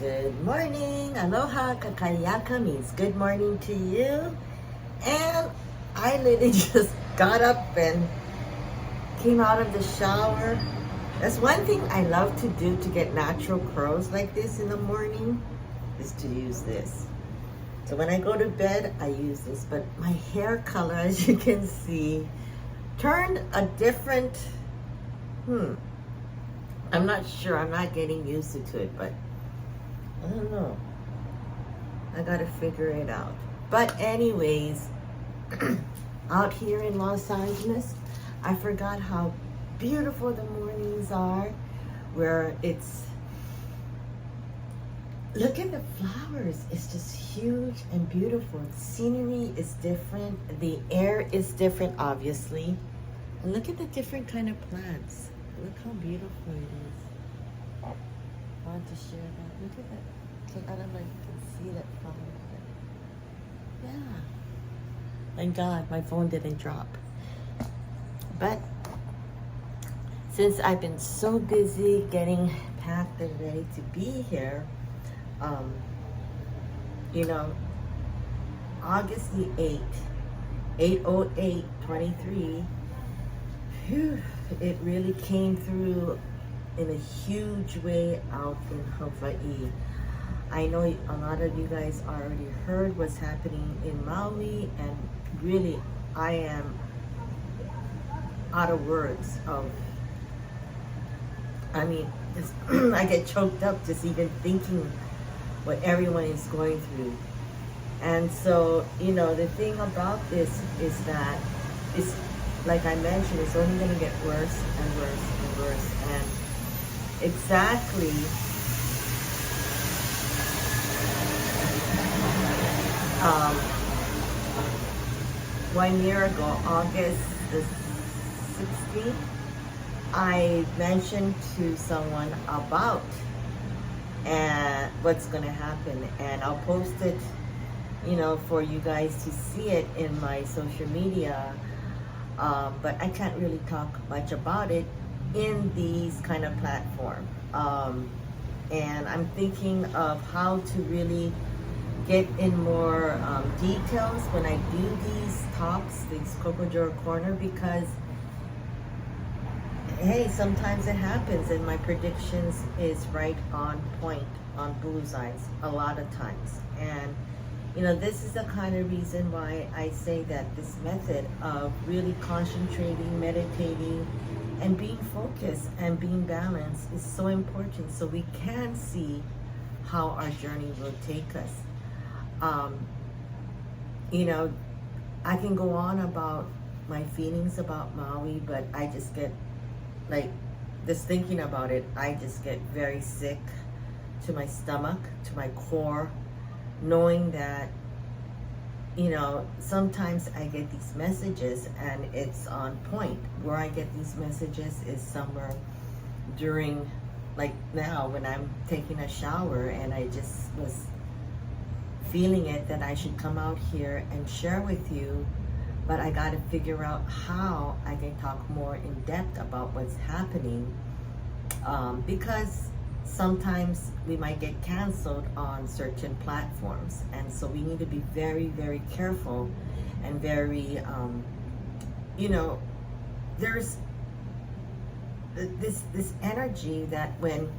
Good morning. Aloha kakayaka means good morning to you. And I literally just got up and came out of the shower. That's one thing I love to do to get natural curls like this in the morning is to use this. So when I go to bed, I use this. But my hair color, as you can see, turned a different, I'm not sure. I'm not getting used to it, but I don't know. I gotta figure it out. But anyways, out here in Los Angeles, I forgot how beautiful the mornings are, where it's, look at the flowers. It's just huge and beautiful. The scenery is different. The air is different, obviously. And look at the different kind of plants. Look how beautiful it is. I want to share that. Look at that. I don't know if you can see that flower. Yeah. Thank God my phone didn't drop. But since I've been so busy getting packed and ready to be here, August the 8th, 8/08/23, it really came through in a huge way out in Hawaii. I know a lot of you guys already heard what's happening in Maui, and really I am out of words I get choked up just even thinking what everyone is going through. And so, the thing about this is that it's, like I mentioned, it's only going to get worse and worse and worse. And exactly 1 year ago, August the 16th, I mentioned to someone about what's going to happen, and I'll post it, for you guys to see it in my social media, but I can't really talk much about it in these kind of platform, and I'm thinking of how to really get in more details when I do these talks, these Cocojor Corner, because hey, sometimes it happens and my predictions is right on point, on bullseyes a lot of times. And this is the kind of reason why I say that this method of really concentrating, meditating, and being focused and being balanced is so important, so we can see how our journey will take us. I can go on about my feelings about Maui, but I just get, just thinking about it, I just get very sick to my stomach, to my core, knowing that, sometimes I get these messages and it's on point. Where I get these messages is somewhere during, like now, when I'm taking a shower, and I just was feeling it that I should come out here and share with you, but I got to figure out how I can talk more in depth about what's happening, because sometimes we might get canceled on certain platforms, and so we need to be very, very careful and very, there's this energy that when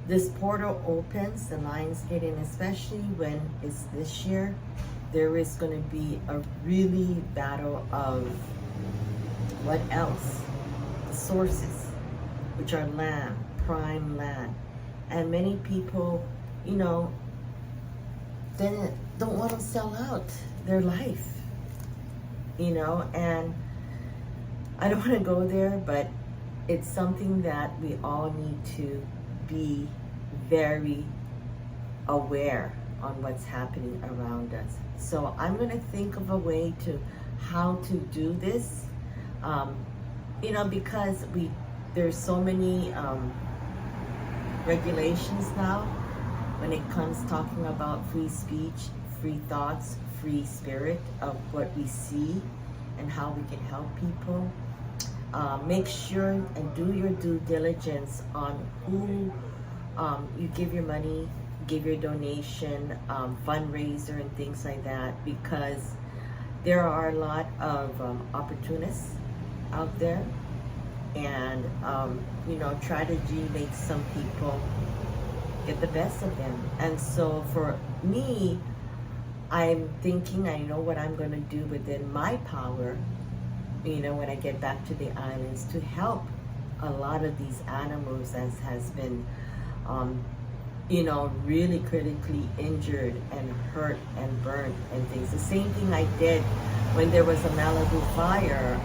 this portal opens, the lines get in, especially when it's this year, there is going to be a really battle of what else? The sources, which are land, prime land. And many people, then don't want to sell out their life, and I don't want to go there, but it's something that we all need to be very aware on what's happening around us. So I'm going to think of a way to how to do this, because there's so many regulations now when it comes talking about free speech, free thoughts, free spirit of what we see and how we can help people. Make sure and do your due diligence on who you give your money, give your donation, fundraiser and things like that, because there are a lot of opportunists out there, and tragedy makes some people get the best of them. And so for me, I'm thinking, I know what I'm going to do within my power, when I get back to the islands, to help a lot of these animals as has been really critically injured and hurt and burnt and things. The same thing I did when there was a Malibu fire.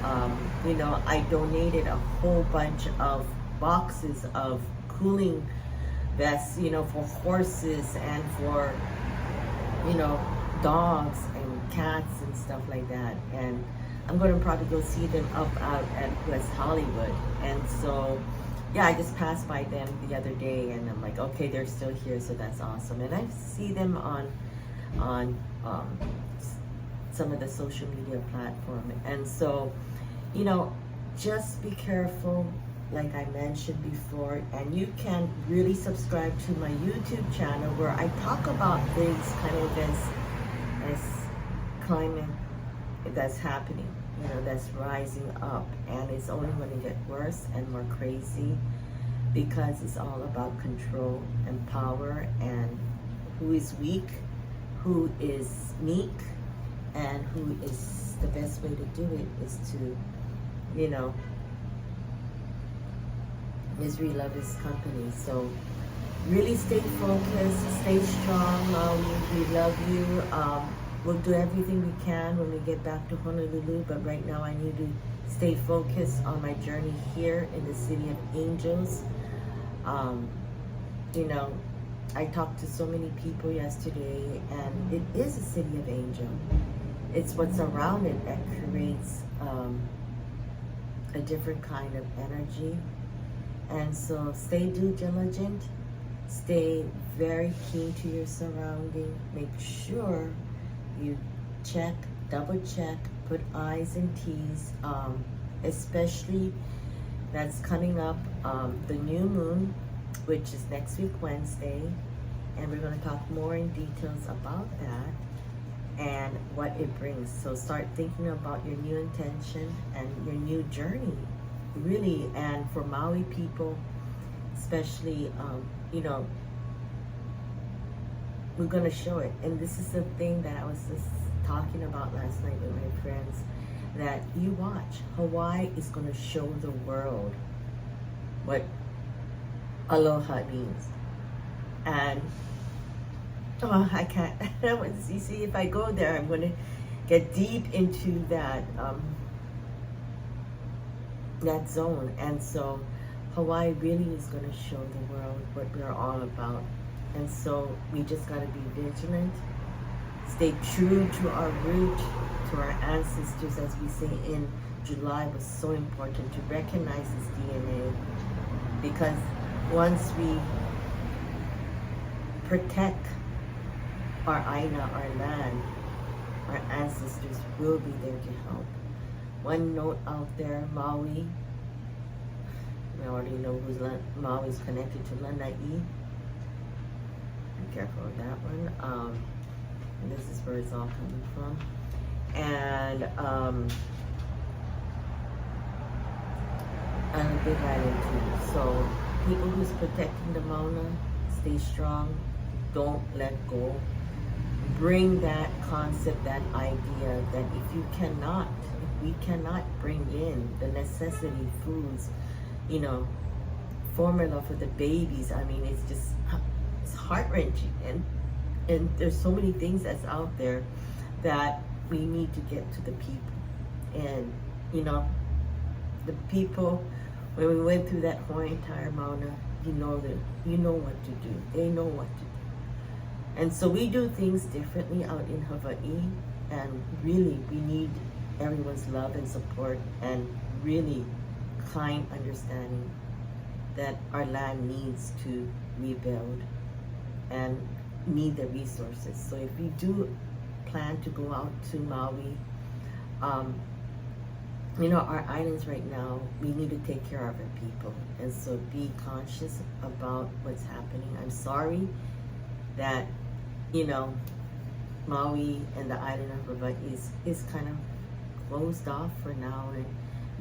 I donated a whole bunch of boxes of cooling vests, for horses and for, dogs and cats and stuff like that. And I'm going to probably go see them up out at West Hollywood. And so, yeah, I just passed by them the other day, and I'm like, okay, they're still here, so that's awesome. And I see them on some of the social media platform. And so, just be careful, like I mentioned before, and you can really subscribe to my YouTube channel where I talk about these kind of events as climate that's happening, that's rising up, and it's only going to get worse and more crazy, because it's all about control and power, and who is weak, who is meek, and who is the best way to do it is to, misery loves company. So really stay focused, stay strong, Maui. We love you. We'll do everything we can when we get back to Honolulu, but right now I need to stay focused on my journey here in the City of Angels. I talked to so many people yesterday, and it is a City of Angel. It's what's around it that creates a different kind of energy. And so stay due diligent, stay very keen to your surrounding, make sure you check, double check, put I's and T's, especially that's coming up, the new moon, which is next week, Wednesday, and we're going to talk more in details about that and what it brings. So start thinking about your new intention and your new journey, really. And for Maui people, especially, we're going to show it. And this is the thing that I was just talking about last night with my friends, that you watch. Hawaii is going to show the world what Aloha means. And I can't, you see, if I go there, I'm going to get deep into that that zone. And so Hawaii really is going to show the world what we're all about. And so we just got to be vigilant, stay true to our root, to our ancestors. As we say in July, was so important to recognize this DNA, because once we protect our Aina, our land, our ancestors will be there to help. One note out there, Maui, we already know Maui is connected to Lanai. Be careful with that one. And this is where it's all coming from. And a big island too. So people who's protecting the Mauna, stay strong, don't let go. Bring that concept, that idea that if we cannot bring in the necessity foods, formula for the babies, I mean, it's heart-wrenching. And there's so many things that's out there that we need to get to the people. And, the people, when we went through that whole entire Mauna, you know what to do. They know what to do. And so we do things differently out in Hawaii, and really we need everyone's love and support, and really kind understanding that our land needs to rebuild and need the resources. So if we do plan to go out to Maui, you know, our islands right now, we need to take care of our people. And so be conscious about what's happening. I'm sorry that, you know, Maui and the island of Hawaii is kind of closed off for now. And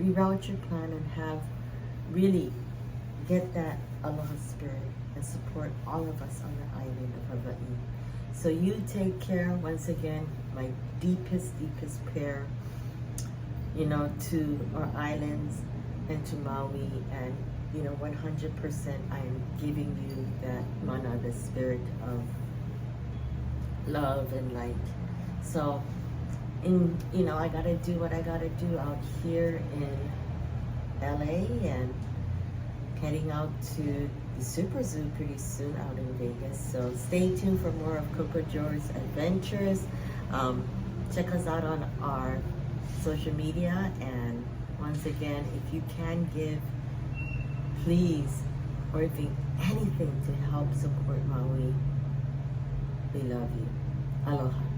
reroute your plan and have really get that Aloha spirit and support all of us on the island of Hawaii. So you take care. Once again, my deepest prayer, you know, to our islands and to Maui, and you know, 100% I am giving you that mana, the spirit of love and light. So, you know, I gotta do what I gotta do out here in LA, and heading out to the Super Zoo pretty soon out in Vegas. So stay tuned for more of Cocojor's adventures. Check us out on our social media, and once again, if you can give, please, or if you anything to help support Maui, we love you. Aloha.